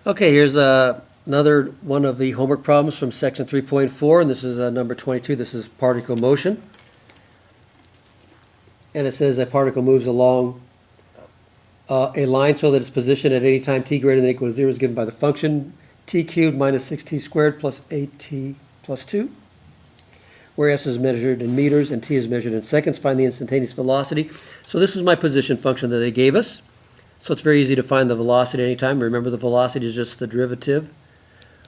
Okay, here's another one of the homework problems from section 3.4, and this is number 22. This is particle motion. And it says a particle moves along a line so that its position at any time t greater than or equal to 0 is given by the function t cubed minus 6t squared plus 8t plus 2, where s is measured in meters and t is measured in seconds. Find the instantaneous velocity. So this is my position function that they gave us. So it's very easy to find the velocity anytime. Remember, the velocity is just the derivative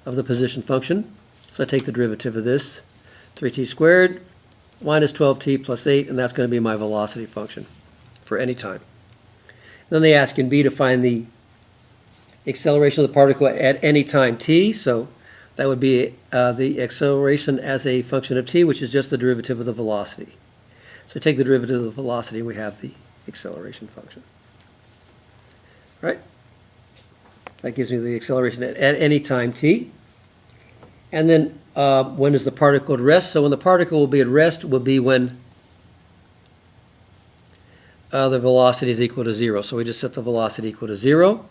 of the position function. So I take the derivative of this, 3t squared minus 12t plus 8, and that's going to be my velocity function for any time. Then they ask in B to find the acceleration of the particle at any time t. So that would be the acceleration as a function of t, which is just the derivative of the velocity. So take the derivative of the velocity, and we have the acceleration function. Right? That gives me the acceleration at any time t. And then when is the particle at rest? So when the particle will be at rest will be when the velocity is equal to 0. So we just set the velocity equal to 0.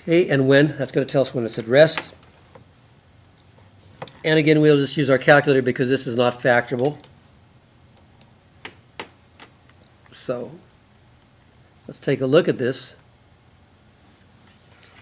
Okay, and when? That's going to tell us when it's at rest. And again, we'll just use our calculator because this is not factorable. So let's take a look at this.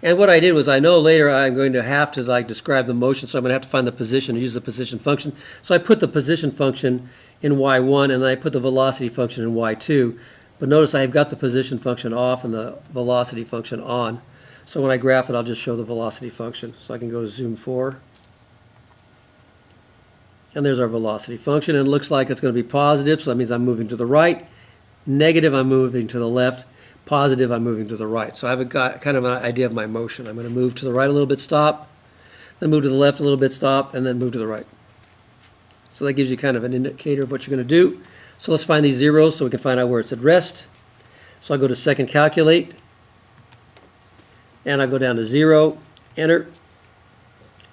And what I did was, I know later I'm going to have to describe the motion, so I'm going to have to find the position and use the position function. So I put the position function in y1 and then I put the velocity function in y2. But notice I've got the position function off and the velocity function on. So when I graph it, I'll just show the velocity function. So I can go to zoom 4. And there's our velocity function. And it looks like it's going to be positive, so that means I'm moving to the right. Negative, I'm moving to the left. Positive, I'm moving to the right. So I've got kind of an idea of my motion. I'm going to move to the right a little bit, stop, then move to the left a little bit, stop, and then move to the right. So that gives you kind of an indicator of what you're going to do. So let's find these zeros so we can find out where it's at rest. So I'll go to second calculate, and I'll go down to 0, enter,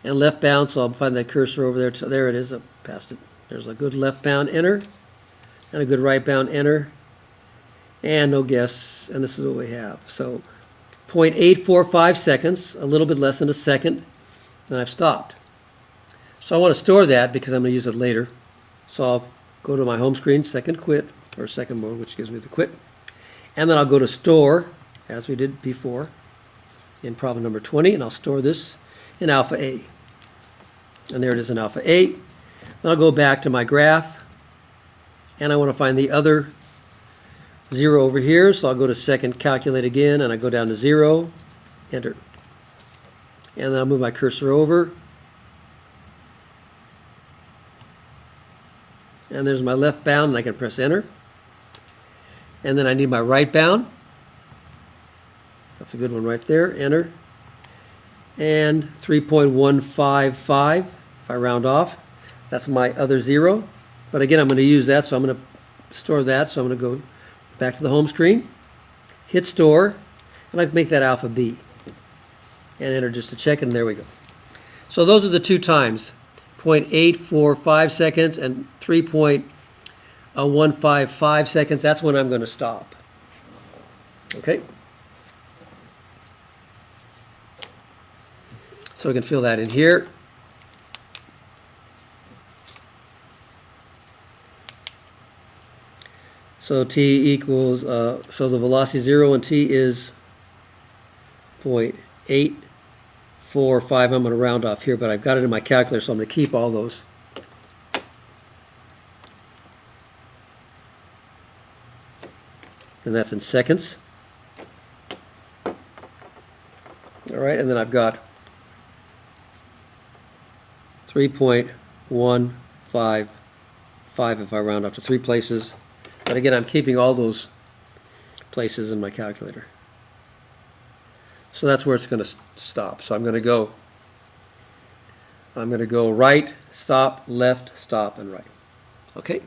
and left bound, so I'll find that cursor over there. There it is, I passed it. There's a good left bound, enter, and a good right bound, enter. And no guess, and this is what we have. So 0.845 seconds, a little bit less than a second, and I've stopped. So I want to store that because I'm going to use it later. So I'll go to my home screen, second quit, or second mode, which gives me the quit. And then I'll go to store, as we did before, in problem number 20, and I'll store this in alpha A. And there it is in alpha A. Then I'll go back to my graph, and I want to find the other 0 over here, so I'll go to second calculate again, and I go down to 0, enter. And then I'll move my cursor over. And there's my left bound, and I can press enter. And then I need my right bound. That's a good one right there, enter. And 3.155, if I round off. That's my other 0. But again, I'm going to use that, so I'm going to store that, so I'm going to go back to the home screen, hit store, and I can make that alpha B. And enter just to check, and there we go. So those are the two times, 0.845 seconds and 3.155 seconds. That's when I'm going to stop. Okay? So we can fill that in here. So t equals, so the velocity is 0 and t is 0.845. I'm going to round off here, but I've got it in my calculator, so I'm going to keep all those. And that's in seconds. All right, and then I've got 3.155 if I round up to 3 places. But again, I'm keeping all those places in my calculator. So that's where it's going to stop. So I'm going to go right, stop, left, stop, and right. Okay?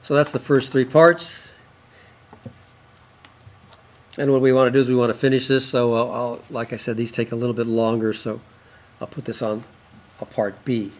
So that's the first 3 parts. And what we want to do is we want to finish this. So like I said, these take a little bit longer. So I'll put this on a part B.